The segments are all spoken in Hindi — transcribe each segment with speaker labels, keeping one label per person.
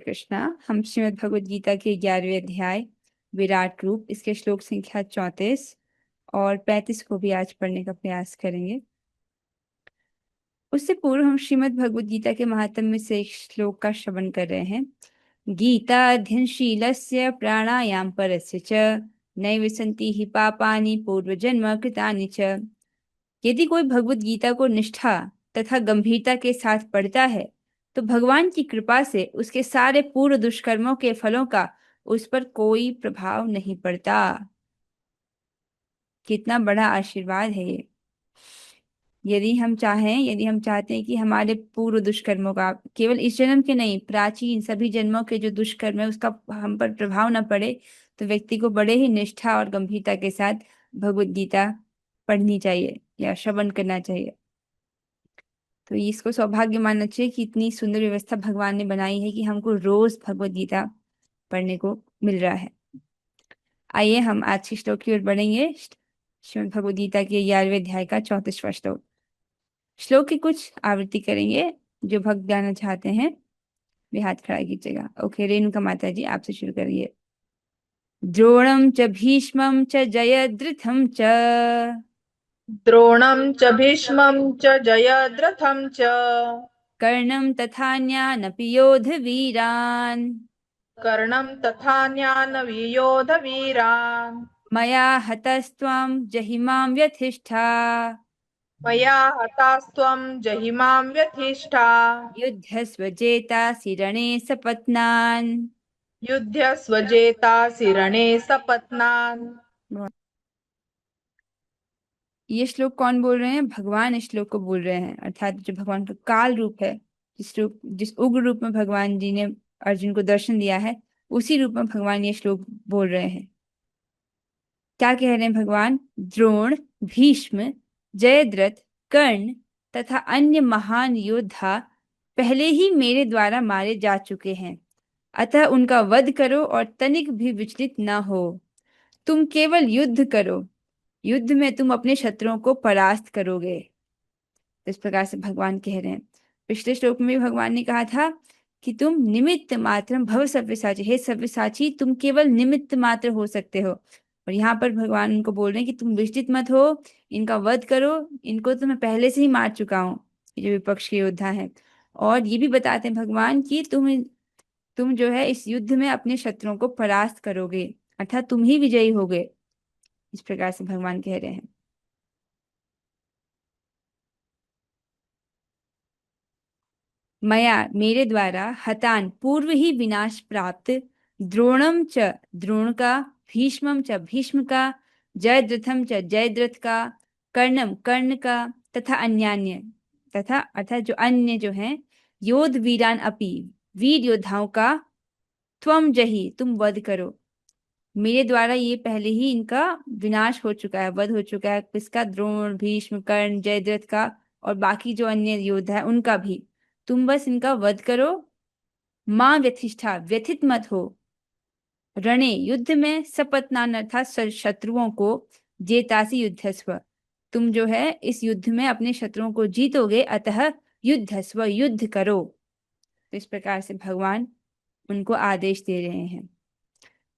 Speaker 1: कृष्णा। हम श्रीमद् भगवद गीता के 11वें अध्याय विराट रूप, इसके श्लोक संख्या 34 और 35 को भी आज पढ़ने का प्रयास करेंगे। उससे पूर्व हम श्रीमद् भगवद गीता के महात्म्य से एक श्लोक का श्रवण कर रहे हैं। गीता अध्ययनशीलस्य प्राणायाम परस्य च नैव सन्ति हि पापानि पूर्वजन्म कृतानि च। यदि कोई भगवद गीता को निष्ठा तथा गंभीरता के साथ पढ़ता है तो भगवान की कृपा से उसके सारे पूर्व दुष्कर्मों के फलों का उस पर कोई प्रभाव नहीं पड़ता। कितना बड़ा आशीर्वाद है ये। यदि हम चाहते हैं कि हमारे पूर्व दुष्कर्मों का, केवल इस जन्म के नहीं, प्राचीन सभी जन्मों के जो दुष्कर्म है उसका हम पर प्रभाव न पड़े, तो व्यक्ति को बड़े ही निष्ठा और गंभीरता के साथ भगवद गीता पढ़नी चाहिए या श्रवण करना चाहिए। तो इसको सौभाग्य मानना चाहिए कि इतनी सुंदर व्यवस्था भगवान ने बनाई है कि हमको रोज भगवद गीता पढ़ने को मिल रहा है। आइए हम आज के श्लोक की ओर बढ़ेंगे। श्रीमद् भगवद गीता के 11वें अध्याय का 34वां श्लोक। श्लोक की कुछ आवृत्ति करेंगे। जो भक्त गाना चाहते हैं वे हाथ खड़ा कीजिएगा। ओके, रेणुका माता जी आपसे शुरू करिए। द्रोणम च भीष्मम च जयद्रथम च
Speaker 2: द्रोणं च भीष्मं च जयद्रथं च
Speaker 1: कर्णम तथान्यानपि योधवीरान्
Speaker 2: कर्णं तथान्यानवियोधवीरान्
Speaker 1: मया हतस्त्वं जहिमां व्यथिष्ठा
Speaker 2: मया हतास्त्वं जहिमां व्यथिष्ठा
Speaker 1: युध्यस्व जेतासि रणे सपत्नान्।
Speaker 2: युध्यस्व जेतासि रणे सपत्नान्।
Speaker 1: ये श्लोक कौन बोल रहे हैं? भगवान इस श्लोक को बोल रहे हैं, अर्थात जो भगवान का काल रूप है, जिस उग्र रूप में भगवान जी ने अर्जुन को दर्शन दिया है, उसी रूप में भगवान ये श्लोक बोल रहे हैं। क्या कह रहे हैं भगवान? द्रोण, भीष्म, जयद्रथ, कर्ण तथा अन्य महान योद्धा पहले ही मेरे द्वारा मारे जा चुके हैं, अतः उनका वध करो और तनिक भी विचलित न हो। तुम केवल युद्ध करो, युद्ध में तुम अपने शत्रुओं को परास्त करोगे। इस प्रकार से भगवान कह रहे हैं। पिछले श्लोक में भी भगवान ने कहा था कि तुम निमित्त मात्र भव सव्यसाची, हे सव्यसाची तुम केवल निमित्त मात्र हो सकते हो। और यहाँ पर भगवान उनको बोल रहे हैं कि तुम विचलित मत हो, इनका वध करो, इनको तो मैं पहले से ही मार चुका हूँ, ये जो विपक्ष के योद्धा हैं। और ये भी बताते हैं भगवान कि तुम जो है इस युद्ध में अपने शत्रुओं को परास्त करोगे, अर्थात तुम ही विजयी होगे। इस प्रकार से भगवान कह रहे हैं। मया मेरे द्वारा हतान पूर्व ही विनाश प्राप्त, द्रोणम च द्रोण का, भीष्मम च भीष्म का, जयद्रथम च जयद्रथ का, कर्णम कर्ण का तथा अन्यान्य तथा अर्थात जो अन्य जो हैं, योद्ध वीरान अपि वीर योद्धाओं का, त्वम जही तुम वध करो। मेरे द्वारा ये पहले ही इनका विनाश हो चुका है, वध हो चुका है। किसका? द्रोण, भीष्म, कर्ण, जयद्रथ का और बाकी जो अन्य योद्धा है उनका भी। तुम बस इनका वध करो। मां व्यथिष्ठा, व्यथित मत हो। रणे युद्ध में, सपत्नान अर्थात शत्रुओं को, जेतासी युद्धस्व तुम जो है इस युद्ध में अपने शत्रुओं को जीतोगे, अतः युद्धस्व युद्ध करो। तो इस प्रकार से भगवान उनको आदेश दे रहे हैं।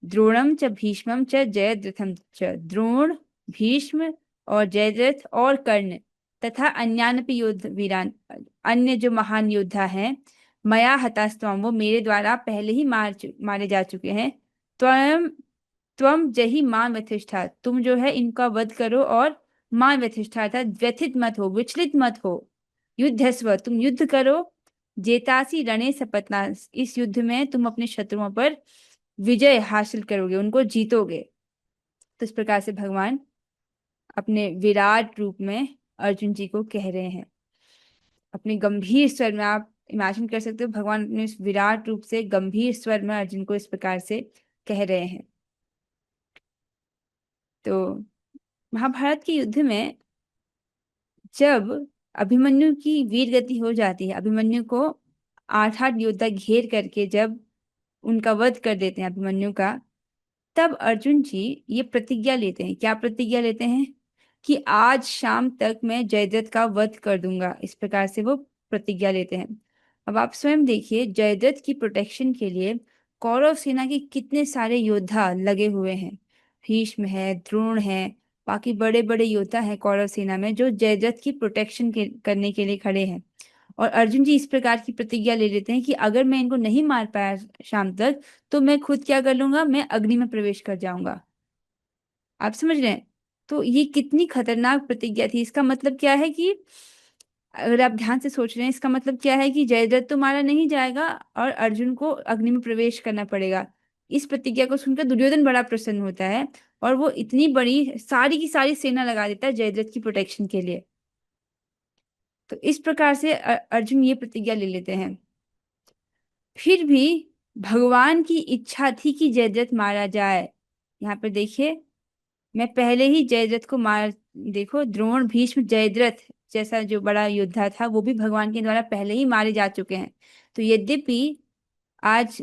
Speaker 1: द्रोणम च भीष्मम च जयद्रथम च, द्रोण, भीष्म और जयद्रथ और कर्ण तथा अन्यानपि योद्ध वीरान, अन्य जो महान योद्धा हैं, मया हतास्त्वम वो मेरे द्वारा पहले ही मारे जा चुके हैं। त्वम त्वम जहि मां व्यथिष्ठा तुम जो है इनका वध करो और मां व्यथिष्ठा अर्थात व्यथित मत हो, विचलित मत हो। युद्धस्व तुम युद्ध करो। जेतासी रणे सपत्ना इस युद्ध में तुम अपने शत्रुओं पर विजय हासिल करोगे, उनको जीतोगे। तो इस प्रकार से भगवान अपने विराट रूप में अर्जुन जी को कह रहे हैं। अपने गंभीर स्वर में आप इमेजिन कर सकते हो, भगवान अपने इस विराट रूप से गंभीर स्वर में अर्जुन को इस प्रकार से कह रहे हैं। तो महाभारत के युद्ध में जब अभिमन्यु की वीर गति हो जाती है, अभिमन्यु को 8-8 योद्धा घेर करके जब उनका वध कर देते हैं अभिमन्यु का, तब अर्जुन जी ये प्रतिज्ञा लेते हैं। क्या प्रतिज्ञा लेते हैं? कि आज शाम तक मैं जयद्रथ का वध कर दूंगा। इस प्रकार से वो प्रतिज्ञा लेते हैं। अब आप स्वयं देखिए, जयद्रथ की प्रोटेक्शन के लिए कौरव सेना के कितने सारे योद्धा लगे हुए हैं। भीष्म है, द्रोण है, बाकी बड़े बड़े योद्धा हैं कौरव सेना में जो जयद्रथ की प्रोटेक्शन करने के लिए खड़े हैं। और अर्जुन जी इस प्रकार की प्रतिज्ञा ले लेते हैं कि अगर मैं इनको नहीं मार पाया शाम तक, तो मैं खुद क्या कर लूंगा, मैं अग्नि में प्रवेश कर जाऊंगा। आप समझ रहे हैं? तो ये कितनी खतरनाक प्रतिज्ञा थी। इसका मतलब क्या है कि अगर आप ध्यान से सोच रहे हैं, इसका मतलब क्या है कि जयद्रथ तो मारा नहीं जाएगा और अर्जुन को अग्नि में प्रवेश करना पड़ेगा। इस प्रतिज्ञा को सुनकर दुर्योधन बड़ा प्रसन्न होता है और वो इतनी बड़ी सारी की सारी सेना लगा देता है जयद्रथ की प्रोटेक्शन के लिए। तो इस प्रकार से अर्जुन ये प्रतिज्ञा ले लेते हैं। फिर भी भगवान की इच्छा थी कि जयद्रथ मारा जाए। यहाँ पर देखिए, मैं पहले ही जयद्रथ को मार, देखो द्रोण भीष्म जयद्रथ जैसा जो बड़ा योद्धा था वो भी भगवान के द्वारा पहले ही मारे जा चुके हैं। तो यद्यपि आज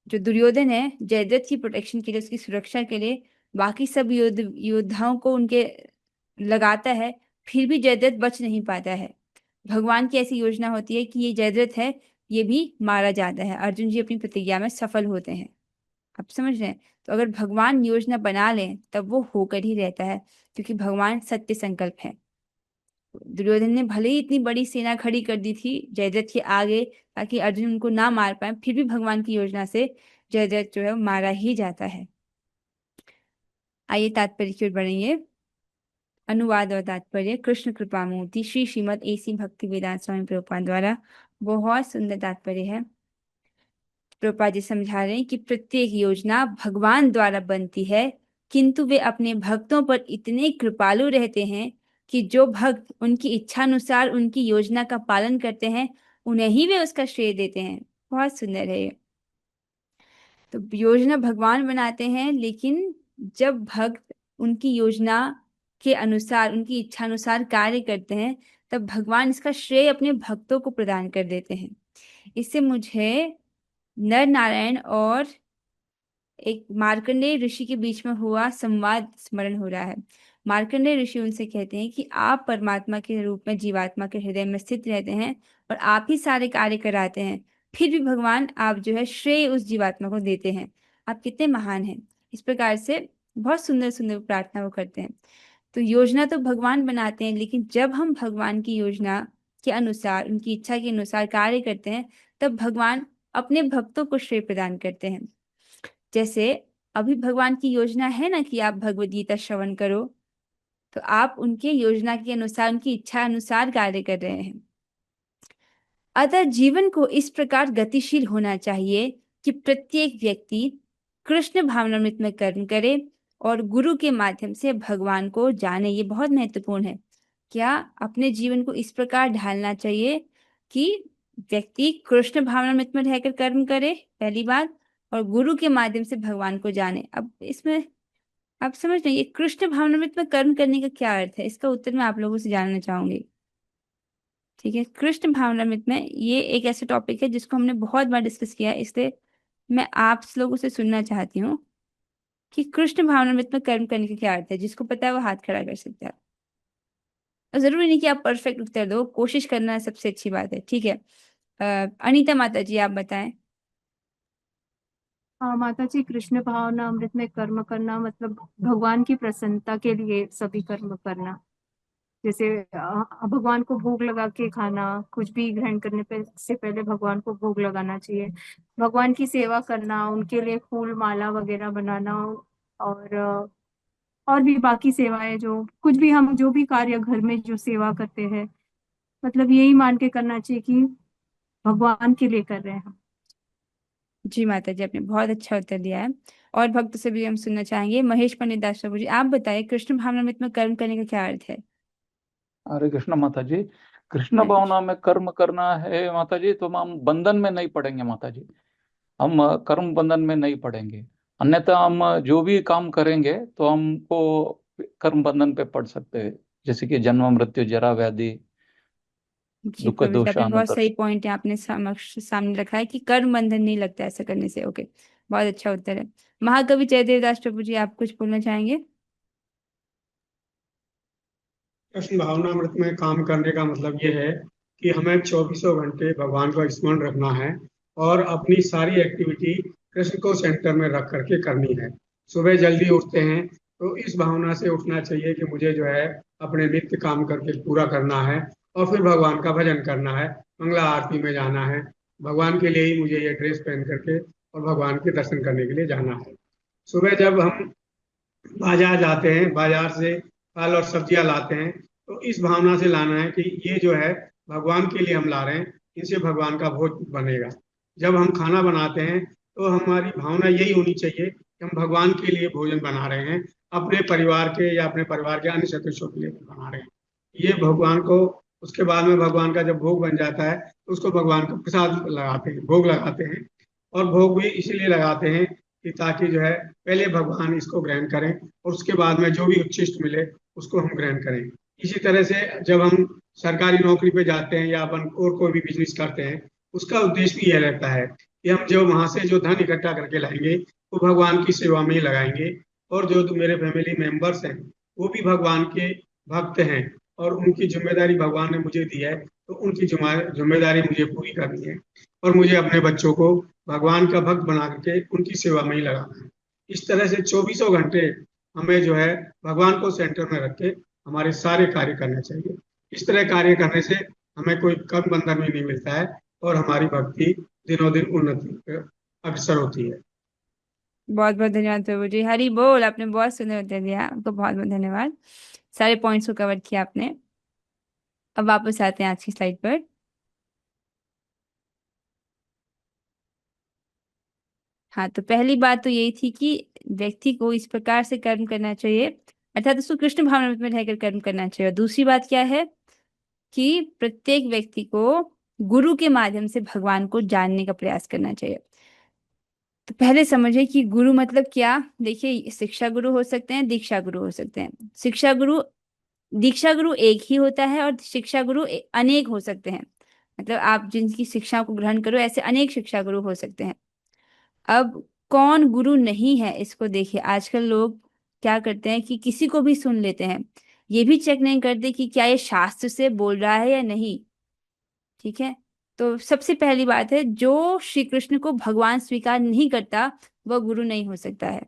Speaker 1: जो दुर्योधन है जयद्रथ की प्रोटेक्शन के लिए, उसकी सुरक्षा के लिए बाकी सब योद्धाओं को उनके लगाता है, फिर भी जयद्रथ बच नहीं पाता है। भगवान की ऐसी योजना होती है कि ये जयद्रथ है, ये भी मारा जाता है। अर्जुन जी अपनी प्रतिज्ञा में सफल होते हैं। आप समझ रहे हैं? तो अगर भगवान योजना बना लें तब वो होकर ही रहता है, क्योंकि भगवान सत्य संकल्प है। दुर्योधन ने भले ही इतनी बड़ी सेना खड़ी कर दी थी जयद्रथ के आगे ताकि अर्जुन उनको ना मार पाए, फिर भी भगवान की योजना से जयद्रथ जो है वो मारा ही जाता है। आइए तात्पर्य की ओर बढ़ेंगे। अनुवाद और तात्पर्य कृष्ण कृपा मूर्ति श्री श्रीमद एसी भक्ति वेदांत स्वामी प्रभुपाद द्वारा। बहुत सुंदर तात्पर्य है। प्रभुपाद जी समझा रहे हैं कि प्रत्येक योजना भगवान द्वारा बनती है, किंतु वे अपने भक्तों पर इतने कृपालु रहते हैं कि जो भक्त उनकी इच्छानुसार उनकी योजना का पालन करते हैं, उन्हें ही वे उसका श्रेय देते हैं। बहुत सुंदर है ये। तो योजना भगवान बनाते हैं, लेकिन जब भक्त उनकी योजना के अनुसार उनकी इच्छा अनुसार कार्य करते हैं, तब भगवान इसका श्रेय अपने भक्तों को प्रदान कर देते हैं। इससे मुझे नर नारायण और एक मार्कंडेय ऋषि के बीच में हुआ संवाद स्मरण हो रहा है। मार्कंडेय ऋषि उनसे कहते हैं कि आप परमात्मा के रूप में जीवात्मा के हृदय में स्थित रहते हैं और आप ही सारे कार्य कराते हैं, फिर भी भगवान आप जो है श्रेय उस जीवात्मा को देते हैं। आप कितने महान हैं। इस प्रकार से बहुत सुंदर सुंदर प्रार्थना वो करते हैं। तो योजना तो भगवान बनाते हैं, लेकिन जब हम भगवान की योजना के अनुसार उनकी इच्छा के अनुसार कार्य करते हैं, तब भगवान अपने भक्तों को श्रेय प्रदान करते हैं। जैसे अभी भगवान की योजना है ना कि आप भगवद गीता श्रवण करो, तो आप उनके योजना के अनुसार उनकी इच्छा अनुसार कार्य कर रहे हैं। अतः जीवन को इस प्रकार गतिशील होना चाहिए कि प्रत्येक व्यक्ति कृष्ण भावनामृत में कर्म करे और गुरु के माध्यम से भगवान को जाने। ये बहुत महत्वपूर्ण है। क्या अपने जीवन को इस प्रकार ढालना चाहिए कि व्यक्ति कृष्ण भावनामृत में रहकर कर्म करे, पहली बात, और गुरु के माध्यम से भगवान को जाने। अब इसमें आप समझ रहे हैं ये कृष्ण भावनामृत में कर्म करने का क्या अर्थ है? इसका उत्तर मैं आप लोगों से जानना चाहूंगी। ठीक है, कृष्ण भावनामृत में ये एक ऐसा टॉपिक है जिसको हमने बहुत बार डिस्कस किया है, इसलिए मैं आप लोगों से सुनना चाहती हूँ कि कृष्ण भावनामृत में कर्म करने का क्या अर्थ है। जिसको पता है वो हाथ खड़ा कर सकता है। और जरूरी नहीं कि आप परफेक्ट उत्तर दो, कोशिश करना सबसे अच्छी बात है। ठीक है, अनीता माता जी आप बताएं।
Speaker 3: हाँ माता जी, कृष्ण भावना अमृत में कर्म करना मतलब भगवान की प्रसन्नता के लिए सभी कर्म करना। जैसे भगवान को भोग लगा के खाना, कुछ भी ग्रहण करने पे से पहले भगवान को भोग लगाना चाहिए। भगवान की सेवा करना, उनके लिए फूल माला वगैरह बनाना, और और भी बाकी सेवाएं, जो कुछ भी हम जो भी कार्य घर में जो सेवा करते हैं, मतलब यही मान के करना चाहिए कि भगवान के लिए कर रहे हैं हम।
Speaker 1: जी माता जी, आपने बहुत अच्छा उत्तर दिया है। और भक्त से भी हम सुनना चाहेंगे। महेश पंडित दास प्रभु जी आप बताइए, कृष्ण भावनामृत में कर्म करने का क्या अर्थ है?
Speaker 4: हरे कृष्ण माता जी। कृष्ण
Speaker 1: हरे कृष्ण।
Speaker 4: भावना में कर्म करना है माता जी, तो हम बंधन में नहीं पड़ेंगे माता जी। हम कर्म बंधन में नहीं पड़ेंगे। अन्यथा हम जो भी काम करेंगे तो हमको कर्म बंधन पे पड़ सकते हैं, जैसे कि जन्म मृत्यु जरा व्याधि
Speaker 1: जी
Speaker 4: दुख
Speaker 1: प्रभु जी,
Speaker 4: दोष
Speaker 1: आपने बहुत सही
Speaker 4: अनुदर्श।
Speaker 1: पॉइंट है आपने सामने रखा है कि कर्म बंधन नहीं लगता ऐसा करने से। ओके, बहुत अच्छा उत्तर है। महाकवि जयदेव दास प्रभु जी आप कुछ बोलना चाहेंगे?
Speaker 5: कृष्ण भावनामृत में काम करने का मतलब ये है कि हमें 24 घंटे भगवान का स्मरण रखना है और अपनी सारी एक्टिविटी कृष्ण को सेंटर में रख करके करनी है। सुबह जल्दी उठते हैं तो इस भावना से उठना चाहिए कि मुझे जो है अपने नित्य काम करके पूरा करना है और फिर भगवान का भजन करना है, मंगला आरती में जाना है। भगवान के लिए ही मुझे ये ड्रेस पहन करके और भगवान के दर्शन करने के लिए जाना है। सुबह जब हम बाजार जाते हैं, बाजार से फल और सब्जियां लाते हैं, तो इस भावना से लाना है कि ये जो है भगवान के लिए हम ला रहे हैं, इनसे भगवान का भोज बनेगा। जब हम खाना बनाते हैं तो हमारी भावना यही होनी चाहिए कि हम भगवान के लिए भोजन बना रहे हैं, अपने परिवार के या अपने परिवार के अन्य सदस्यों के लिए बना रहे हैं। ये भगवान को, उसके बाद में भगवान का जब भोग बन जाता है तो उसको भगवान को प्रसाद लगाते हैं, भोग लगाते हैं। और भोग भी इसीलिए लगाते हैं कि ताकि जो है पहले भगवान इसको ग्रहण करें और उसके बाद में जो भी उच्छिष्ट मिले उसको हम ग्रहण करें। इसी तरह से जब हम सरकारी नौकरी पे जाते हैं या अपन और कोई भी बिजनेस करते हैं, उसका उद्देश्य भी यह रहता है कि हम जो वहां से जो धन इकट्ठा करके लाएंगे वो भगवान की सेवा में ही लगाएंगे। और जो मेरे फैमिली मेंबर्स हैं वो भी भगवान के भक्त हैं और उनकी जिम्मेदारी भगवान ने मुझे दी है, तो उनकी जिम्मेदारी मुझे पूरी करनी है और मुझे अपने बच्चों को भगवान का भक्त बना करके उनकी सेवा में ही लगाना है। इस तरह से 24 घंटे हमें जो है भगवान को सेंटर में रख के हमारे सारे कार्य करने चाहिए। इस तरह कार्य करने से हमें कोई कम बंधन भी नहीं मिलता है और हमारी भक्ति दिनों दिन उन्नति पे अग्रसर होती है।
Speaker 1: बहुत बहुत धन्यवाद प्रभु जी, हरि बोल। आपने बहुत सुंदर उत्तर दिया, आपको बहुत बहुत धन्यवाद। सारे पॉइंट्स को कवर किया आपने। अब वापस आते हैं आज की स्लाइड पर। हाँ, तो पहली बात तो यही थी कि व्यक्ति को इस प्रकार से कर्म करना चाहिए, अर्थात उसको कृष्ण भावना में रहकर कर्म करना चाहिए। और दूसरी बात क्या है कि प्रत्येक व्यक्ति को गुरु के माध्यम से भगवान को जानने का प्रयास करना चाहिए। तो पहले समझिए कि गुरु मतलब क्या। देखिए, शिक्षा गुरु हो सकते हैं, दीक्षा गुरु हो सकते हैं। दीक्षा गुरु एक ही होता है और शिक्षा गुरु अनेक हो सकते हैं। मतलब आप जिनकी शिक्षा को ग्रहण करो, ऐसे अनेक शिक्षा गुरु हो सकते हैं। अब कौन गुरु नहीं है इसको देखिए। आजकल लोग क्या करते हैं कि किसी को भी सुन लेते हैं, ये भी चेक नहीं करते कि क्या ये शास्त्र से बोल रहा है या नहीं। ठीक है, तो सबसे पहली बात है, जो श्री कृष्ण को भगवान स्वीकार नहीं करता वह गुरु नहीं हो सकता है।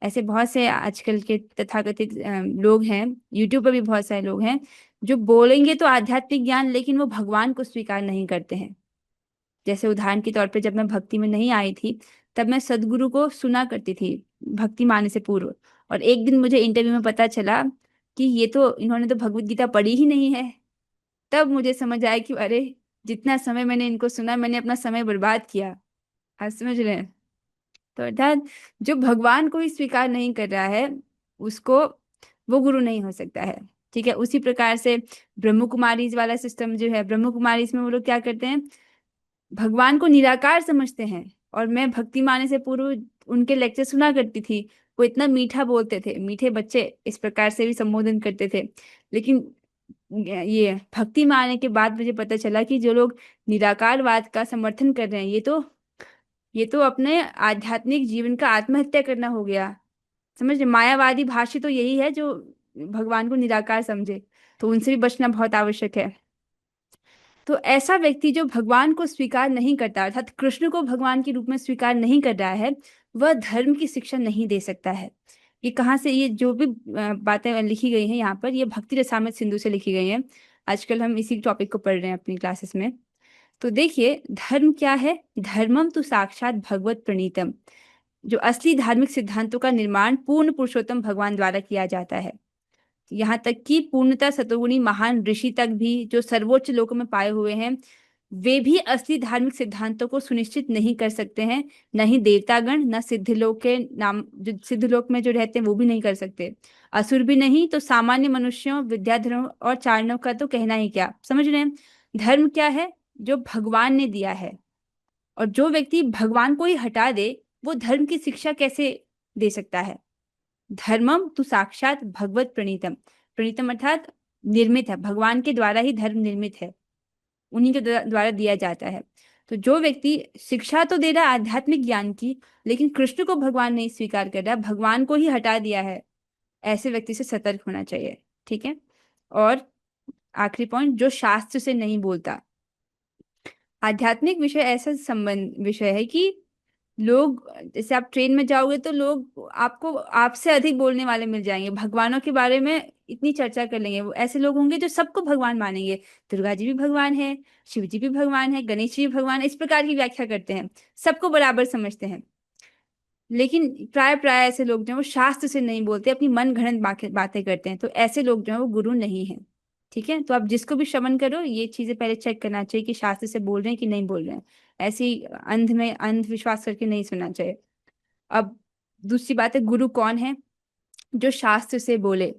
Speaker 1: ऐसे बहुत से आजकल के तथाकथित लोग हैं, यूट्यूब पर भी बहुत सारे लोग हैं जो बोलेंगे तो आध्यात्मिक ज्ञान, लेकिन वो भगवान को स्वीकार नहीं करते हैं। जैसे उदाहरण के तौर पे, जब मैं भक्ति में नहीं आई थी तब मैं सदगुरु को सुना करती थी भक्ति में आने से पूर्व। और एक दिन मुझे इंटरव्यू में पता चला कि ये तो, इन्होंने तो भगवत गीता पढ़ी ही नहीं है। तब मुझे समझ आया कि अरे, जितना समय मैंने इनको सुना, मैंने अपना समय बर्बाद किया। आप समझ रहे हैं? तो अर्थात जो भगवान को ही स्वीकार नहीं कर रहा है उसको, वो गुरु नहीं हो सकता है। ठीक है, उसी प्रकार से ब्रह्म कुमारीज वाला सिस्टम जो है, ब्रह्म कुमारीज में वो लोग क्या करते हैं, भगवान को निराकार समझते हैं। और मैं भक्ति में आने से पूर्व उनके लेक्चर सुना करती थी, वो इतना मीठा बोलते थे, मीठे बच्चे इस प्रकार से भी संबोधन करते थे। लेकिन ये भक्ति में आने के बाद मुझे पता चला कि जो लोग निराकारवाद का समर्थन कर रहे हैं, ये तो अपने आध्यात्मिक जीवन का आत्महत्या करना हो गया। समझ रहे? मायावादी भाष्य तो यही है जो भगवान को निराकार समझे, तो उनसे भी बचना बहुत आवश्यक है। तो ऐसा व्यक्ति जो भगवान को स्वीकार नहीं करता, अर्थात कृष्ण को भगवान के रूप में स्वीकार नहीं कर रहा है, वह धर्म की शिक्षा नहीं दे सकता है। ये कहाँ से, ये जो भी बातें लिखी गई हैं यहाँ पर, ये भक्ति रसामृत सिंधु से लिखी गई हैं। आजकल हम इसी टॉपिक को पढ़ रहे हैं अपनी क्लासेस में। तो देखिए, धर्म क्या है? धर्मम तो साक्षात भगवत प्रणीतम। जो असली धार्मिक सिद्धांतों का निर्माण पूर्ण पुरुषोत्तम भगवान द्वारा किया जाता है। यहाँ तक कि पूर्णतः सतोगुणी महान ऋषि तक भी, जो सर्वोच्च लोकों में पाए हुए हैं, वे भी असली धार्मिक सिद्धांतों को सुनिश्चित नहीं कर सकते हैं। न ही देवतागण, न सिद्धलोक के नाम, जो सिद्धलोक में जो रहते हैं वो भी नहीं कर सकते। असुर भी नहीं, तो सामान्य मनुष्यों, विद्याधरों और चारणों का तो कहना ही क्या। समझ रहे हैं? धर्म क्या है? जो भगवान ने दिया है। और जो व्यक्ति भगवान को ही हटा दे, वो धर्म की शिक्षा कैसे दे सकता है? धर्मम तो साक्षात भगवत प्रणीतम। प्रणीतम अर्थात निर्मित है, भगवान के द्वारा ही धर्म निर्मित है, उन्हीं के द्वारा दिया जाता है। तो जो व्यक्ति शिक्षा तो दे रहा है आध्यात्मिक ज्ञान की, लेकिन कृष्ण को भगवान नहीं स्वीकार कर रहा, भगवान को ही हटा दिया है, ऐसे व्यक्ति से सतर्क होना चाहिए। ठीक है, और आखिरी पॉइंट, जो शास्त्र से नहीं बोलता। आध्यात्मिक विषय ऐसा संबंध विषय है कि लोग, जैसे आप ट्रेन में जाओगे तो लोग आपको आपसे अधिक बोलने वाले मिल जाएंगे, भगवानों के बारे में इतनी चर्चा कर लेंगे। वो ऐसे लोग होंगे जो सबको भगवान मानेंगे, दुर्गा जी भी भगवान है, शिव जी भी भगवान है, गणेश जी भी भगवान है, इस प्रकार की व्याख्या करते हैं, सबको बराबर समझते हैं। लेकिन प्राय प्राय ऐसे लोग जो हैं वो शास्त्र से नहीं बोलते, अपनी मन गढ़ंत बातें करते हैं, तो ऐसे लोग जो हैं वो गुरु नहीं है। ठीक है, तो आप जिसको भी श्रवण करो ये चीजें पहले चेक करना चाहिए कि शास्त्र से बोल रहे हैं कि नहीं बोल रहे हैं। ऐसे ही अंधविश्वास करके नहीं सुनना चाहिए। अब दूसरी बात है, गुरु कौन है? जो शास्त्र से बोले।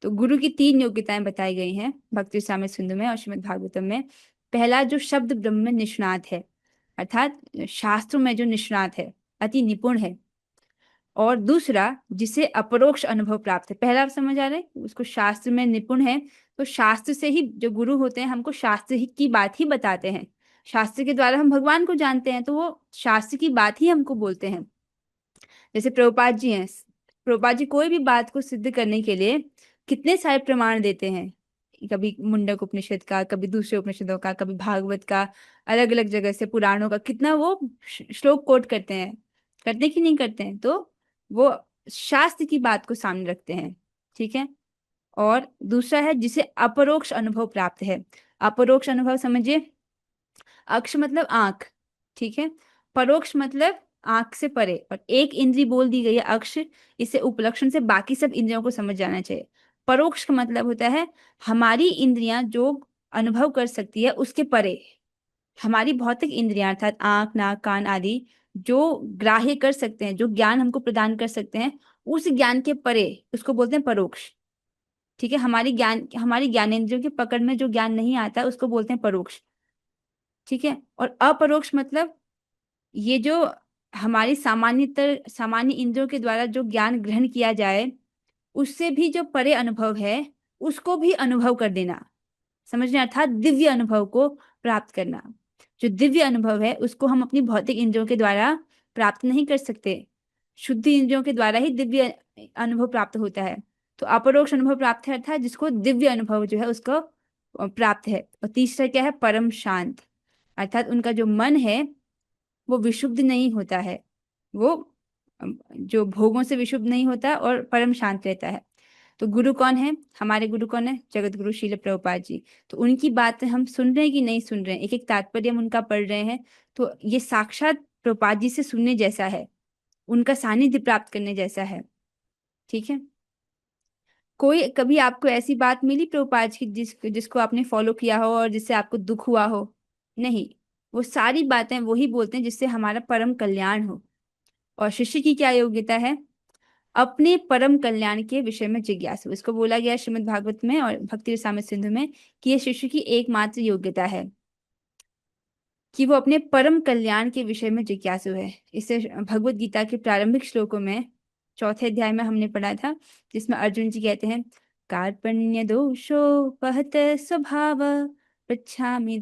Speaker 1: तो गुरु की 3 योग्यताएं बताई गई हैं भक्ति रसामृत सिंधु में और श्रीमद् भागवतम में। पहला, जो शब्द ब्रह्म में निष्णात है, अर्थात शास्त्रों में जो निष्णात है, अति निपुण है। और दूसरा, जिसे अपरोक्ष अनुभव प्राप्त है। पहला आप समझ आ रहे हैं, उसको शास्त्र में निपुण है, तो शास्त्र से ही जो गुरु होते हैं हमको शास्त्र ही की बात ही बताते हैं। शास्त्र के द्वारा हम भगवान को जानते हैं, तो वो शास्त्र की बात ही हमको बोलते हैं। जैसे प्रभुपाद जी हैं, प्रभुपाद जी कोई भी बात को सिद्ध करने के लिए कितने सारे प्रमाण देते हैं, कभी मुंडक उपनिषद का, कभी दूसरे उपनिषदों का, कभी भागवत का, अलग अलग जगह से पुराणों का, कितना वो श्लोक कोट करते हैं, करते कि नहीं करते हैं? तो वो शास्त्र की बात को सामने रखते हैं। ठीक है, और दूसरा है जिसे अपरोक्ष अनुभव प्राप्त है। अपरोक्ष अनुभव समझिए, अक्ष मतलब आंख, ठीक है, परोक्ष मतलब आंख से परे, और एक इंद्री बोल दी गई है अक्ष, इसे उपलक्षण से बाकी सब इंद्रियों को समझ जाना चाहिए। परोक्ष का मतलब होता है हमारी इंद्रियां जो अनुभव कर सकती है उसके परे, हमारी भौतिक इंद्रियां अर्थात आंख, नाक, कान आदि जो ग्राह्य कर सकते हैं, जो ज्ञान हमको प्रदान कर सकते हैं, उस ज्ञान के परे उसको बोलते हैं परोक्ष। ठीक है, हमारी ज्ञानेंद्रियों की पकड़ में जो ज्ञान नहीं आता उसको बोलते हैं परोक्ष। ठीक है, और अपरोक्ष मतलब ये जो हमारी सामान्य इंद्रियों के द्वारा जो ज्ञान ग्रहण किया जाए उससे भी जो परे अनुभव है उसको भी अनुभव कर देना, समझना, अर्थात दिव्य अनुभव को प्राप्त करना। जो दिव्य अनुभव है उसको हम अपनी भौतिक इंद्रियों के द्वारा प्राप्त नहीं कर सकते, शुद्ध इंद्रियों के द्वारा ही दिव्य अनुभव प्राप्त होता है। तो अपरोक्ष अनुभव प्राप्त है अर्थात जिसको दिव्य अनुभव जो है उसको प्राप्त है। और तीसरा क्या है? परम शांत, अर्थात उनका जो मन है वो विशुद्ध नहीं होता है, वो जो भोगों से विशुद्ध नहीं होता और परम शांत रहता है। तो गुरु कौन है? हमारे गुरु कौन है? जगत गुरु श्रील प्रभुपाद जी। तो उनकी बातें हम सुन रहे हैं कि नहीं सुन रहे हैं, एक एक तात्पर्य हम उनका पढ़ रहे हैं, तो ये साक्षात प्रभुपाद जी से सुनने जैसा है, उनका सानिध्य प्राप्त करने जैसा है। ठीक है, कोई कभी आपको ऐसी बात मिली प्रभुपाद की जिसको आपने फॉलो किया हो और जिससे आपको दुख हुआ हो? नहीं, वो सारी बातें वही बोलते हैं जिससे हमारा परम कल्याण हो। और शिष्य की क्या योग्यता है? अपने परम कल्याण के विषय में जिज्ञासु। इसको बोला गया श्रीमद् भागवत में और भक्ति रसामृत सिंधु में कि यह शिष्य की एकमात्र योग्यता है कि वो अपने परम कल्याण के विषय में जिज्ञासु है। इसे भगवत गीता के प्रारंभिक श्लोकों में 4थे अध्याय में हमने पढ़ा था, जिसमें अर्जुन जी कहते हैं, कार्पण्य दोषोपहत स्वभाव पृच्छामि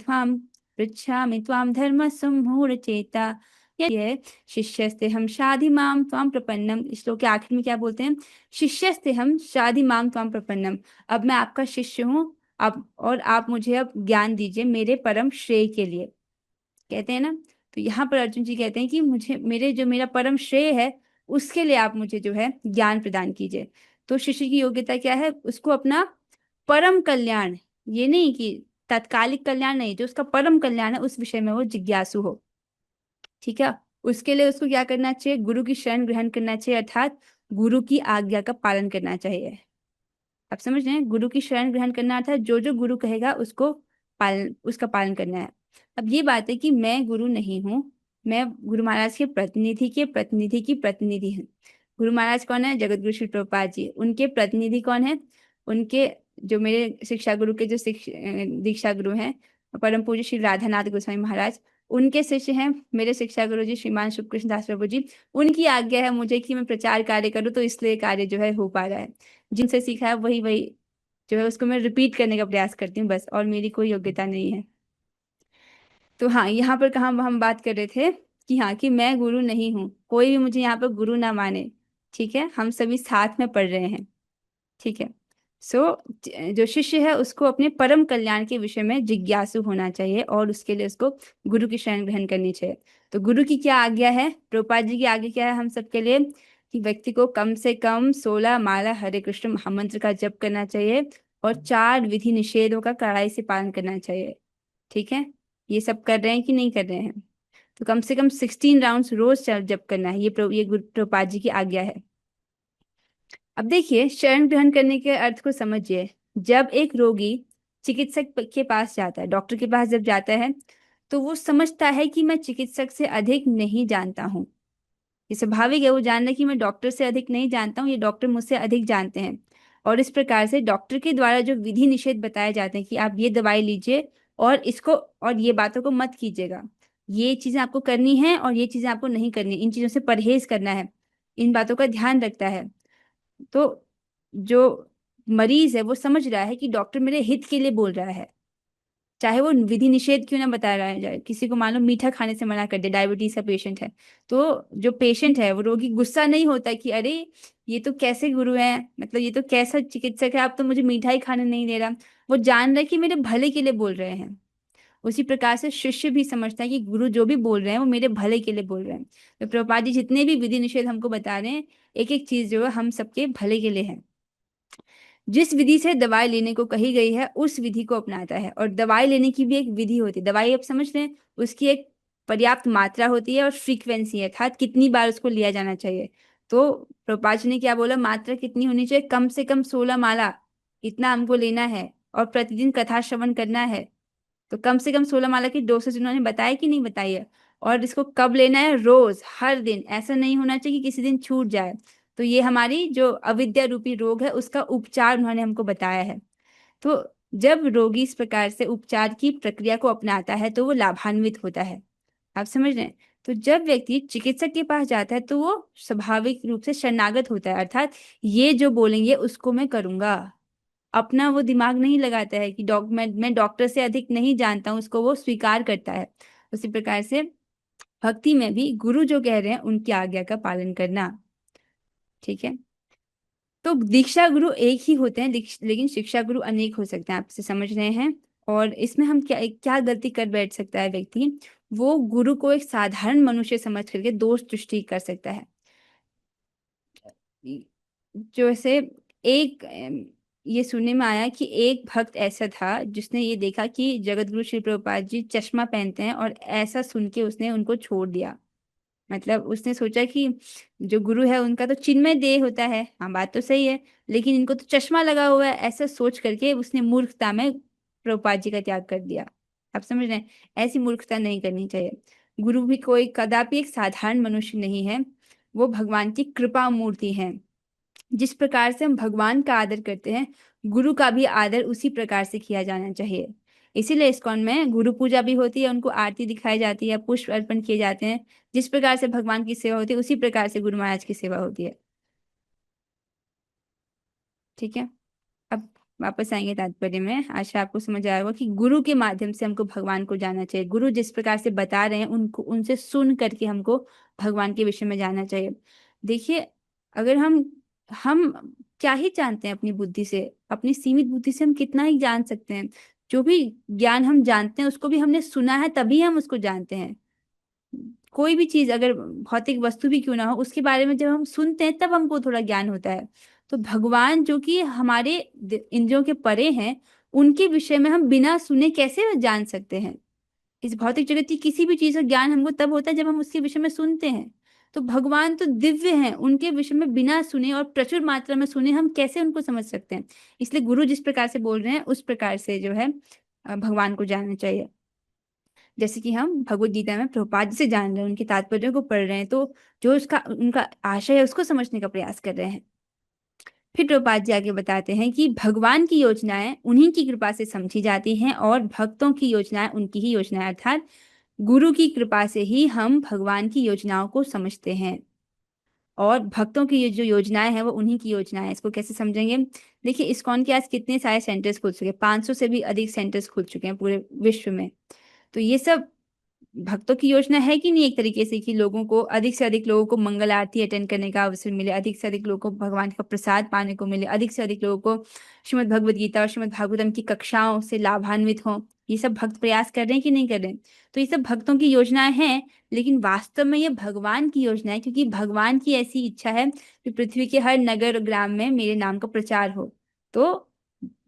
Speaker 1: त्वाम धर्म सम्मूढ़ चेता ये शिष्यस्ते हम शाधि माम त्वाम प्रपन्नम। इस श्लोक के आखिर में क्या बोलते हैं? शिष्यस्ते हम शाधि माम त्वाम प्रपन्नम, अब मैं आपका शिष्य हूँ, अब और आप मुझे अब ज्ञान दीजिए मेरे परम श्रेय के लिए, कहते हैं ना। तो यहाँ पर अर्जुन जी कहते हैं कि मुझे मेरा परम श्रेय है उसके लिए आप मुझे जो है ज्ञान प्रदान कीजिए। तो शिष्य की योग्यता क्या है? उसको अपना परम कल्याण, ये नहीं कि तात्कालिक कल्याण नहीं, जो उसका परम कल्याण है उस विषय में वो जिज्ञासु हो। ठीक है, उसके लिए उसको क्या करना चाहिए? गुरु की शरण ग्रहण करना चाहिए, अर्थात गुरु की आज्ञा का पालन करना चाहिए। आप समझ रहे हैं? गुरु की शरण ग्रहण करना अर्थात जो जो गुरु कहेगा उसका पालन करना है। अब ये बात है कि मैं गुरु नहीं हूँ, मैं गुरु महाराज के प्रतिनिधि की प्रतिनिधि हूँ। गुरु महाराज कौन है? जगत गुरु श्री प्रभुपाद जी। उनके प्रतिनिधि कौन है? उनके जो मेरे शिक्षा गुरु के जो दीक्षा गुरु हैं परम पूज्य श्री राधानाथ गोस्वामी महाराज, उनके शिष्य हैं मेरे शिक्षा गुरु जी श्रीमान शुभकृष्ण दास प्रभु जी। उनकी आज्ञा है मुझे कि मैं प्रचार कार्य करूँ, तो इसलिए कार्य जो है हो पा रहा है। जिनसे सीखा है वही जो है उसको मैं रिपीट करने का प्रयास करती हूँ बस, और मेरी कोई योग्यता नहीं है। तो हाँ, यहाँ पर कहाँ हम बात कर रहे थे कि हाँ, कि मैं गुरु नहीं हूँ, कोई भी मुझे यहाँ पर गुरु ना माने। ठीक है, हम सभी साथ में पढ़ रहे हैं। ठीक है, जो शिष्य है उसको अपने परम कल्याण के विषय में जिज्ञासु होना चाहिए और उसके लिए उसको गुरु की शरण ग्रहण करनी चाहिए। तो गुरु की क्या आज्ञा है, प्रभुपाद जी की आज्ञा क्या है हम सबके लिए, कि व्यक्ति को कम से कम 16 माला हरे कृष्ण महामंत्र का जप करना चाहिए और 4 विधि निषेधों का कड़ाई से पालन करना चाहिए। ठीक है, ये सब कर रहे हैं कि नहीं कर रहे हैं? तो कम से कम 16 राउंड्स रोज जप करना है, ये गुरु प्रभुपाद जी की आज्ञा है। अब देखिए, शरण ग्रहण करने के अर्थ को समझिए। जब एक रोगी चिकित्सक के पास जाता है, डॉक्टर के पास जब जाता है, तो वो समझता है कि मैं चिकित्सक से अधिक नहीं जानता हूँ। ये स्वाभाविक है, वो जान रहा है कि मैं डॉक्टर से अधिक नहीं जानता हूँ, ये डॉक्टर मुझसे अधिक जानते हैं। और इस प्रकार से डॉक्टर के द्वारा जो विधि निषेध बताए जाते हैं कि आप ये दवाई लीजिए और इसको और ये बातों को मत कीजिएगा, ये चीजें आपको करनी है और ये चीजें आपको नहीं करनी, इन चीजों से परहेज करना है, इन बातों का ध्यान रखता है। तो जो मरीज है वो समझ रहा है कि डॉक्टर मेरे हित के लिए बोल रहा है, चाहे वो विधि निषेध क्यों ना बता रहा है जाए। किसी को मान लो मीठा खाने से मना कर दे, डायबिटीज का पेशेंट है, तो जो पेशेंट है वो रोगी गुस्सा नहीं होता कि अरे ये तो कैसे गुरु है, मतलब ये तो कैसा चिकित्सक है, आप तो मुझे मीठा ही खाने नहीं दे रहा। वो जान रहा है कि मेरे भले के लिए बोल रहे हैं। उसी प्रकार से शिष्य भी समझता है कि गुरु जो भी बोल रहे हैं वो मेरे भले के लिए बोल रहे हैं। तो प्रभुपाद जी जितने भी विधि निषेध हमको बता रहे हैं, एक एक चीज जो है हम सबके भले के लिए है। जिस विधि से दवाई लेने को कही गई है उस विधि को अपनाता है, और दवाई लेने की भी एक विधि होती है। दवाई आप समझ रहे हैं, उसकी एक पर्याप्त मात्रा होती है और फ्रीक्वेंसी है, अर्थात कितनी बार उसको लिया जाना चाहिए। तो प्रभुपाद जी ने क्या बोला, मात्रा कितनी होनी चाहिए, कम से कम 16 माला, इतना हमको लेना है और प्रतिदिन कथा श्रवण करना है। तो कम से कम 16 माला की डोसेज उन्होंने बताया कि नहीं बताई है, और इसको कब लेना है, रोज, हर दिन, ऐसा नहीं होना चाहिए कि किसी दिन छूट जाए। तो ये हमारी जो अविद्या रूपी रोग है उसका उपचार उन्होंने हमको बताया है। तो जब रोगी इस प्रकार से उपचार की प्रक्रिया को अपनाता है तो वो लाभान्वित होता है। आप समझ रहे हैं? तो जब व्यक्ति चिकित्सक के पास जाता है तो वो स्वाभाविक रूप से शरणागत होता है, अर्थात ये जो बोलेंगे उसको मैं करूंगा। अपना वो दिमाग नहीं लगाता है कि मैं डॉक्टर से अधिक नहीं जानता हूँ, उसको वो स्वीकार करता है। उसी प्रकार से भक्ति में भी गुरु जो कह रहे हैं उनकी आज्ञा का पालन करना। ठीक है, तो दीक्षा गुरु एक ही होते हैं, लेकिन शिक्षा गुरु अनेक हो सकते हैं, आपसे समझ रहे हैं। और इसमें हम क्या क्या गलती कर बैठ सकता है व्यक्ति, वो गुरु को एक साधारण मनुष्य समझ करके दोष दृष्टि कर सकता है। जो ऐसे एक ये सुनने में आया कि एक भक्त ऐसा था जिसने ये देखा कि जगत गुरु श्री प्रभुपाद जी चश्मा पहनते हैं, और ऐसा सुन के उसने उनको छोड़ दिया। मतलब उसने सोचा कि जो गुरु है उनका तो चिन्मय देह होता है, हाँ बात तो सही है, लेकिन इनको तो चश्मा लगा हुआ है, ऐसा सोच करके उसने मूर्खता में प्रभुपाद जी का त्याग कर दिया। आप समझ रहे हैं, ऐसी मूर्खता नहीं करनी चाहिए। गुरु भी कोई कदापि एक साधारण मनुष्य नहीं है, वो भगवान की कृपा मूर्ति है। जिस प्रकार से हम भगवान का आदर करते हैं, गुरु का भी आदर उसी प्रकार से किया जाना चाहिए। इसीलिए इस्कॉन में गुरु पूजा भी होती है, उनको आरती दिखाई जाती है, पुष्प अर्पण किए जाते हैं। जिस प्रकार से भगवान की सेवा होती है उसी प्रकार से गुरु महाराज की सेवा होती है। ठीक है, अब वापस आएंगे तात्पर्य में। आशा आपको समझ आया होगा कि गुरु के माध्यम से हमको भगवान को जानना चाहिए। गुरु जिस प्रकार से बता रहे हैं उनको उनसे सुन करके हमको भगवान के विषय में जानना चाहिए। देखिए, अगर हम क्या ही जानते हैं अपनी बुद्धि से, अपनी सीमित बुद्धि से हम कितना ही जान सकते हैं। जो भी ज्ञान हम जानते हैं उसको भी हमने सुना है तभी हम उसको जानते हैं। कोई भी चीज, अगर भौतिक वस्तु भी क्यों ना हो, उसके बारे में जब हम सुनते हैं तब हमको थोड़ा ज्ञान होता है। तो भगवान जो कि हमारे इंद्रियों के परे हैं, उनके विषय में हम बिना सुने कैसे जान सकते हैं। इस भौतिक जगत की किसी भी चीज का ज्ञान हमको तब होता है जब हम उसके विषय में सुनते हैं। तो भगवान तो दिव्य हैं, उनके विषय में बिना सुने और प्रचुर मात्रा में सुने हम कैसे उनको समझ सकते हैं। इसलिए गुरु जिस प्रकार से बोल रहे हैं उस प्रकार से जो है भगवान को जानना चाहिए। जैसे कि हम भगवत गीता में प्रभुपाद जी से जान रहे हैं, उनके तात्पर्यों को पढ़ रहे हैं, तो जो उसका उनका आशय है उसको समझने का प्रयास कर रहे हैं। फिर प्रभुपाद जी आगे बताते हैं कि भगवान की योजनाएं उन्हीं की कृपा से समझी जाती हैं और भक्तों की योजनाएं उनकी ही योजनाएं, अर्थात गुरु की कृपा से ही हम भगवान की योजनाओं को समझते हैं और भक्तों की ये जो योजनाएं हैं वो उन्हीं की योजनाएं हैं। इसको कैसे समझेंगे? देखिए, इस्कॉन के आज कितने सारे सेंटर्स खुल चुके हैं, 500 से भी अधिक सेंटर्स खुल चुके हैं पूरे विश्व में। तो ये सब भक्तों की योजना है कि नहीं एक तरीके से, कि लोगों को अधिक से अधिक लोगों को मंगल आरती अटेंड करने का अवसर मिले, अधिक से अधिक लोगों को भगवान का प्रसाद पाने को मिले, अधिक से अधिक लोगों को श्रीमद् भगवद गीता और श्रीमद् भागवतम की कक्षाओं से लाभान्वित हों। ये सब भक्त प्रयास कर रहे हैं कि नहीं कर रहे हैं? तो ये सब भक्तों की योजनाएं हैं, लेकिन वास्तव में ये भगवान की योजना है, क्योंकि भगवान की ऐसी इच्छा है कि पृथ्वी के हर नगर और ग्राम में मेरे नाम का प्रचार हो। तो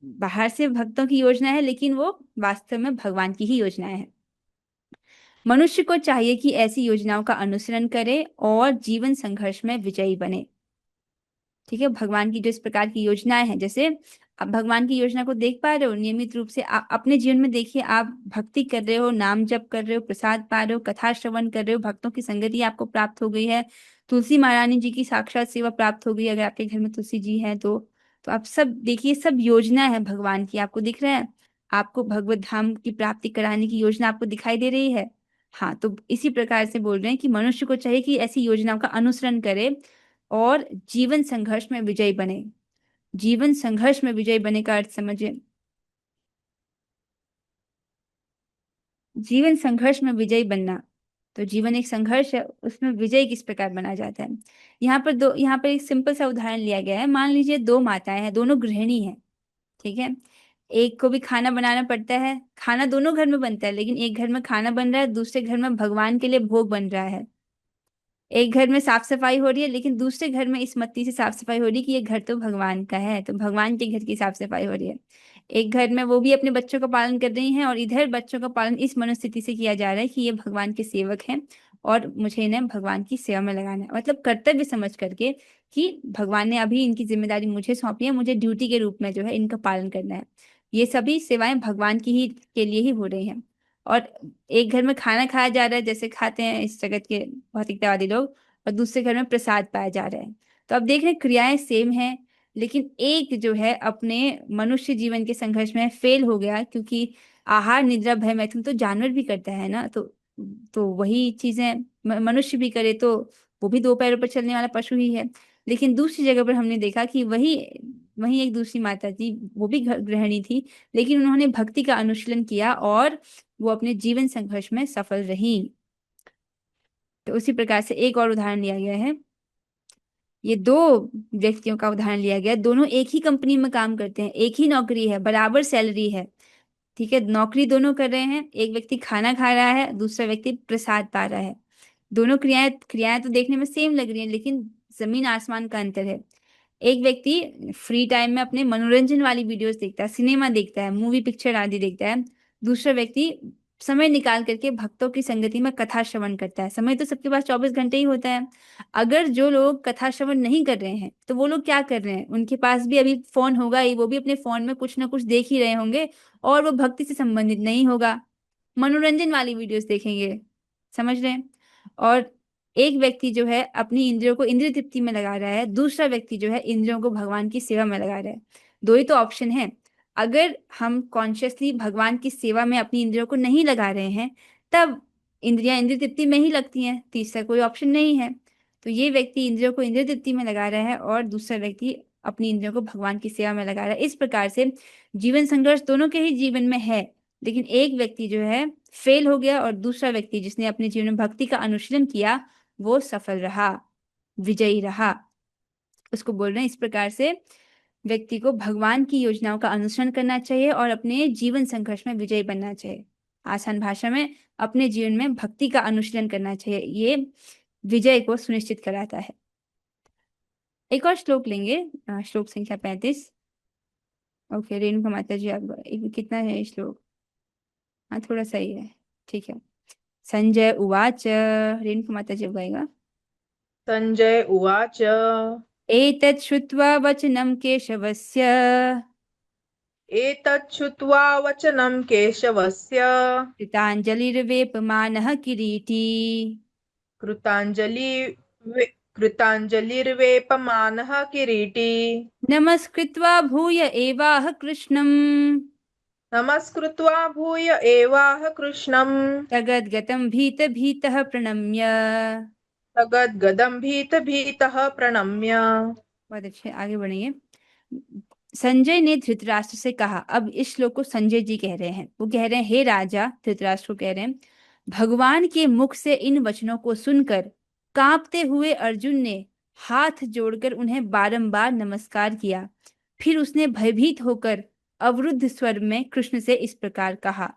Speaker 1: बाहर से भक्तों की योजना है, लेकिन वो वास्तव में भगवान की ही योजना है। मनुष्य को चाहिए कि ऐसी योजनाओं का अनुसरण करे और जीवन संघर्ष में विजयी बने। ठीक है, भगवान की जो इस प्रकार की योजनाएं हैं, जैसे आप भगवान की योजना को देख पा रहे हो नियमित रूप से, अपने जीवन में देखिए, आप भक्ति कर रहे हो, नाम जप कर रहे हो, प्रसाद पा रहे हो, कथा श्रवण कर रहे हो, भक्तों की संगति आपको प्राप्त हो गई है, तुलसी महारानी जी की साक्षात सेवा प्राप्त हो गई अगर आपके घर में तुलसी जी है तो आप सब देखिए, सब योजना है भगवान की, आपको दिख रहा है, आपको भगवत धाम की प्राप्ति कराने की योजना आपको दिखाई दे रही है। हाँ, तो इसी प्रकार से बोल रहे हैं कि मनुष्य को चाहिए कि ऐसी योजनाओं का अनुसरण करे और जीवन संघर्ष में विजयी बने। जीवन संघर्ष में विजयी बने का अर्थ समझिए। जीवन संघर्ष में विजयी बनना, तो जीवन एक संघर्ष है, उसमें विजय किस प्रकार बना जाता है। यहाँ पर एक सिंपल सा उदाहरण लिया गया है। मान लीजिए दो माताएं हैं, दोनों गृहिणी हैं, ठीक है। एक को भी खाना बनाना पड़ता है, खाना दोनों घर में बनता है, लेकिन एक घर में खाना बन रहा है, दूसरे घर में भगवान के लिए भोग बन रहा है। एक घर में साफ सफाई हो रही है, लेकिन दूसरे घर में इस मत्ती से साफ सफाई हो रही है कि ये घर तो भगवान का है, तो भगवान के घर की साफ सफाई हो रही है। एक घर में वो भी अपने बच्चों का पालन कर रही हैं, और इधर बच्चों का पालन इस मनोस्थिति से किया जा रहा है कि ये भगवान के सेवक हैं और मुझे इन्हें भगवान की सेवा में लगाना है, मतलब कर्तव्य समझ करके कि भगवान ने अभी इनकी जिम्मेदारी मुझे सौंपी है, मुझे ड्यूटी के रूप में जो है इनका पालन करना है। ये सभी सेवाएं भगवान की ही के लिए ही हो रही हैं। और एक घर में खाना खाया जा रहा है, जैसे खाते हैं इस जगत के भौतिकतावादी लोग, और दूसरे घर में प्रसाद पाया जा रहा है। तो अब देख रहे हैं क्रियाएं सेम हैं, लेकिन एक जो है अपने मनुष्य जीवन के संघर्ष में फेल हो गया, क्योंकि आहार निद्रा भय मैथुन तो जानवर भी करता है ना, तो वही चीजें मनुष्य भी करे तो वो भी दो पैरों पर चलने वाला पशु ही है। लेकिन दूसरी जगह पर हमने देखा कि वही वही एक दूसरी माता थी, वो भी गृहिणी थी, लेकिन उन्होंने भक्ति का अनुशीलन किया और वो अपने जीवन संघर्ष में सफल रही। तो उसी प्रकार से एक और उदाहरण लिया गया है। ये दो व्यक्तियों का उदाहरण लिया गया, दोनों एक ही कंपनी में काम करते हैं, एक ही नौकरी है, बराबर सैलरी है, ठीक है, नौकरी दोनों कर रहे हैं, एक व्यक्ति खाना खा रहा है, दूसरा व्यक्ति प्रसाद पा रहा है। दोनों क्रियाएं क्रियाएं तो देखने में सेम लग रही हैं, लेकिन जमीन आसमान का अंतर है। एक व्यक्ति फ्री टाइम में अपने मनोरंजन वाली वीडियोस देखता है, सिनेमा देखता है, मूवी पिक्चर आदि देखता है। दूसरा व्यक्ति समय निकाल करके भक्तों की संगति में कथा श्रवण करता है। समय तो सबके पास 24 घंटे ही होता है। अगर जो लोग कथा श्रवण नहीं कर रहे हैं, तो वो लोग क्या कर रहे हैं, उनके पास भी अभी फोन होगा ही, वो भी अपने फोन में कुछ ना कुछ देख ही रहे होंगे, और वो भक्ति से संबंधित नहीं होगा, मनोरंजन वाली वीडियोस देखेंगे, समझ रहे हैं। और एक व्यक्ति जो है अपनी इंद्रियों को इंद्रिय तृप्ति में लगा रहा है, दूसरा व्यक्ति जो है इंद्रियों को भगवान की सेवा में लगा रहा है। दो ही तो ऑप्शन है। अगर हम कॉन्शियसली भगवान की सेवा में अपनी इंद्रियों को नहीं लगा रहे हैं, तब इंद्रियां इंद्रिय तृप्ति में ही लगती हैं, तीसरा कोई ऑप्शन नहीं है। तो ये व्यक्ति इंद्रियों को इंद्रिय तृप्ति में लगा रहा है और दूसरा व्यक्ति अपनी इंद्रियों को भगवान की सेवा में लगा रहा है। इस प्रकार से जीवन संघर्ष दोनों के ही जीवन में है, लेकिन एक व्यक्ति जो है फेल हो गया और दूसरा व्यक्ति जिसने अपने जीवन में भक्ति का अनुशीलन किया वो सफल रहा, विजयी रहा। उसको बोल रहे हैं इस प्रकार से व्यक्ति को भगवान की योजनाओं का अनुसरण करना चाहिए और अपने जीवन संघर्ष में विजयी बनना चाहिए। आसान भाषा में अपने जीवन में भक्ति का अनुशीलन करना चाहिए, ये विजय को सुनिश्चित कराता है। एक और श्लोक लेंगे, श्लोक संख्या 35। ओके रेणुका माता जी, आप कितना है श्लोक? हाँ थोड़ा सही है, ठीक है। संजय उवाच, रेणुका माता जी गाएगा।
Speaker 2: संजय उवाच
Speaker 1: एतत् श्रुत्वा वचनं केशवस्य
Speaker 2: एतत् श्रुत्वा वचनं केशवस्य
Speaker 1: कृताञ्जलिर्वेपमानः किरीटी
Speaker 2: कृताञ्जलिर्वेपमानः किरीटी
Speaker 1: नमस्कृत्वा भूय एवाह कृष्णं
Speaker 2: नमस्कृत्वा भूय एवाह कृष्णं
Speaker 1: तगद्गतं भीतः प्रणम्य।
Speaker 2: तगद्गदं भीतः प्रणम्य।
Speaker 1: बहुत अच्छे, आगे बढ़ेंगे। संजय ने धृतराष्ट्र से कहा, अब इस श्लोक को संजय जी कह रहे हैं, वो कह रहे हैं हे राजा, धृतराष्ट्र को कह रहे हैं, भगवान के मुख से इन वचनों को सुनकर कांपते हुए अर्जुन ने हाथ जोड़कर उन्हें बारंबार नमस्कार किया। फिर उसने भयभीत होकर अवरुद्ध स्वर में कृष्ण से इस प्रकार कहा।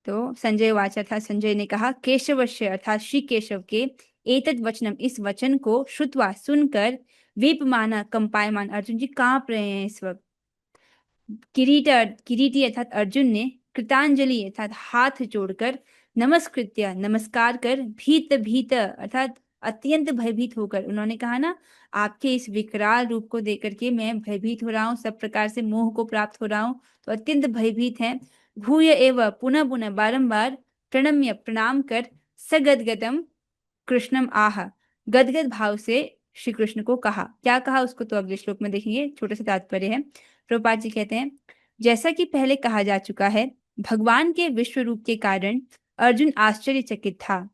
Speaker 1: तो संजय वाचा था, संजय ने कहा, केशवस्य अर्थात श्री केशव के एतद वचनम, इस वचन को श्रुत्वा सुनकर, वेपमाना कंपायमान, अर्जुन जी कांप रहे हैं इस वक्त। किरीटी अर्थात अर्जुन ने, कृतांजलि अर्थात हाथ जोड़कर, नमस्कृत्य नमस्कार कर, भीत भीत अर्थात अत्यंत भयभीत होकर, उन्होंने कहा ना, आपके इस विकराल रूप को देख करके मैं भयभीत हो रहा हूँ, सब प्रकार से मोह को प्राप्त हो रहा हूँ, तो अत्यंत भयभीत है। भूय एव, पुनः पुनः बारंबार, प्रणम्य प्रणाम कर, सगदगदम कृष्णम आह, गदगद भाव से श्री कृष्ण को कहा। क्या कहा उसको तो अगले श्लोक में देखेंगे, छोटा सा तात्पर्य है। प्रभुपाद जी कहते हैं, जैसा कि पहले कहा जा चुका है, भगवान के विश्व रूप के कारण अर्जुन आश्चर्यचकित था,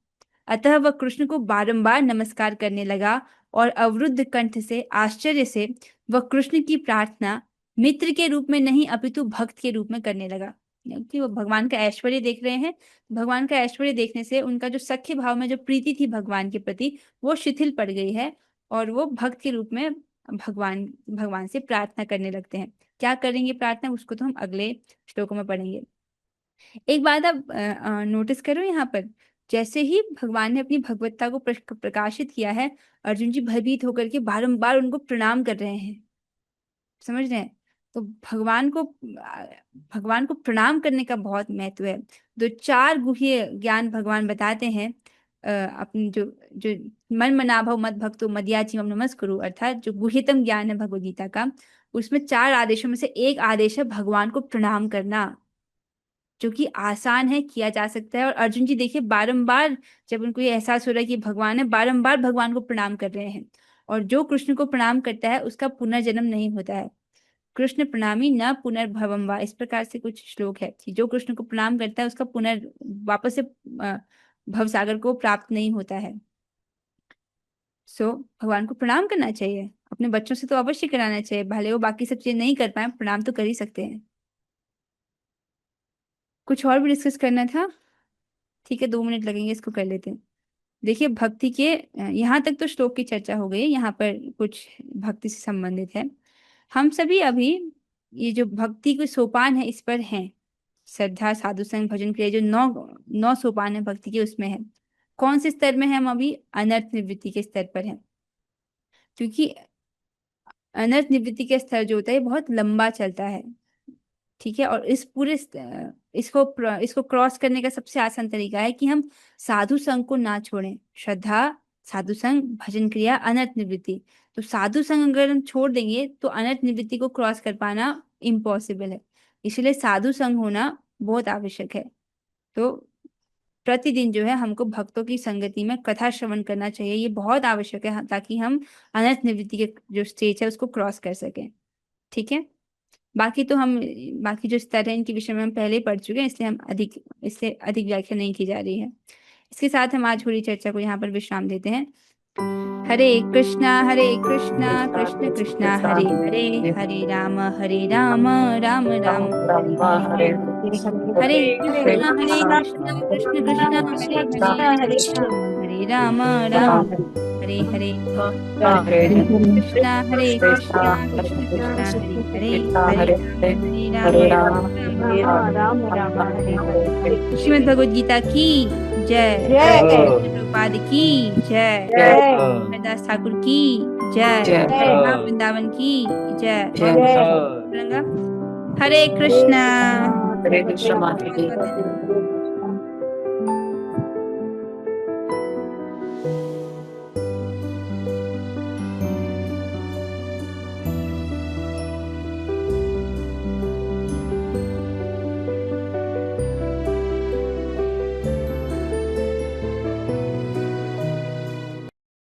Speaker 1: अतः वह कृष्ण को बारंबार नमस्कार करने लगा और अवरुद्ध कंठ से आश्चर्य से वह कृष्ण की प्रार्थना मित्र के रूप में नहीं अपितु भक्त के रूप में करने लगा। क्योंकि वो भगवान का ऐश्वर्य देख रहे हैं, भगवान का ऐश्वर्य देखने से उनका जो सख्य भाव में जो प्रीति थी भगवान के प्रति, वो शिथिल पड़ गई है और वो भक्त के रूप में भगवान से प्रार्थना करने लगते हैं। क्या करेंगे प्रार्थना, उसको तो हम अगले श्लोकों में पढ़ेंगे। एक बात आप नोटिस करो यहाँ पर, जैसे ही भगवान ने अपनी भगवत्ता को प्रकाशित किया है, अर्जुन जी भयभीत होकर के बारंबार उनको प्रणाम कर रहे हैं। समझ रहे हैं? तो भगवान को प्रणाम करने का बहुत महत्व है। दो चार गुह्य ज्ञान भगवान बताते हैं, अपनी जो जो मन मनाभव मद भक्तो मदयाची मम नमस्कुरु, अर्थात जो गुह्यतम ज्ञान है भगवद गीता का, उसमें 4 आदेशों में से एक आदेश है भगवान को प्रणाम करना, जो कि आसान है, किया जा सकता है। और अर्जुन जी देखिए बारंबार, जब उनको ये एहसास हो रहा है कि भगवान है, बारंबार भगवान को प्रणाम कर रहे हैं। और जो कृष्ण को प्रणाम करता है उसका पुनर्जन्म नहीं होता है। कृष्ण प्रणामी न पुनर्भवम वा, इस प्रकार से कुछ श्लोक है कि जो कृष्ण को प्रणाम करता है उसका वापस से भवसागर को प्राप्त नहीं होता है। भगवान को प्रणाम करना चाहिए, अपने बच्चों से तो अवश्य कराना चाहिए, भले वो बाकी सब चीजें नहीं कर पाए, प्रणाम तो कर ही सकते हैं। कुछ और भी डिस्कस करना था? ठीक है, 2 मिनट लगेंगे, इसको कर लेते हैं। देखिए भक्ति के यहाँ तक तो श्लोक की चर्चा हो गई, यहाँ पर कुछ भक्ति से संबंधित है। हम सभी अभी ये जो भक्ति के सोपान है इस पर हैं, श्रद्धा साधु संग भजन क्रिया, जो 9 सोपान है भक्ति के, उसमें है। कौन से स्तर में है हम अभी? अनर्थ निवृत्ति के स्तर पर है। क्योंकि अनर्थ निवृत्ति का स्तर जो होता है बहुत लंबा चलता है, ठीक है। और इस पूरे इसको क्रॉस करने का सबसे आसान तरीका है कि हम साधु संग को ना छोड़ें। श्रद्धा साधु संग भजन क्रिया अनर्थ निवृत्ति, तो साधु संग अगर हम छोड़ देंगे तो अनर्थ निवृत्ति को क्रॉस कर पाना इम्पॉसिबल है। इसलिए साधु संग होना बहुत आवश्यक है। तो प्रतिदिन जो है हमको भक्तों की संगति में कथा श्रवण करना चाहिए, ये बहुत आवश्यक है, ताकि हम अनर्थ निवृत्ति के जो स्टेज है उसको क्रॉस कर सकें, ठीक है। बाकी तो हम बाकी जो स्तर है इनके विषय में हम पहले ही पढ़ चुके हैं, इसलिए हम इससे अधिक व्याख्या नहीं की जा रही है। इसके साथ हम आज पूरी चर्चा को यहाँ पर विश्राम देते हैं। हरे कृष्णा कृष्ण कृष्णा हरे हरे, हरे राम राम राम हरे हरे, कृष्ण कृष्ण कृष्ण हरे हरे राम राम हरे हरे, कृष्णा कृष्ण कृष्ण हरे हरे, हरे राम राम हरे। श्रीमद् भगवद गीता की जय, प्रभुपाद की जय, हरदास ठाकुर की जय, वृंदावन की जय। हरे कृष्णा।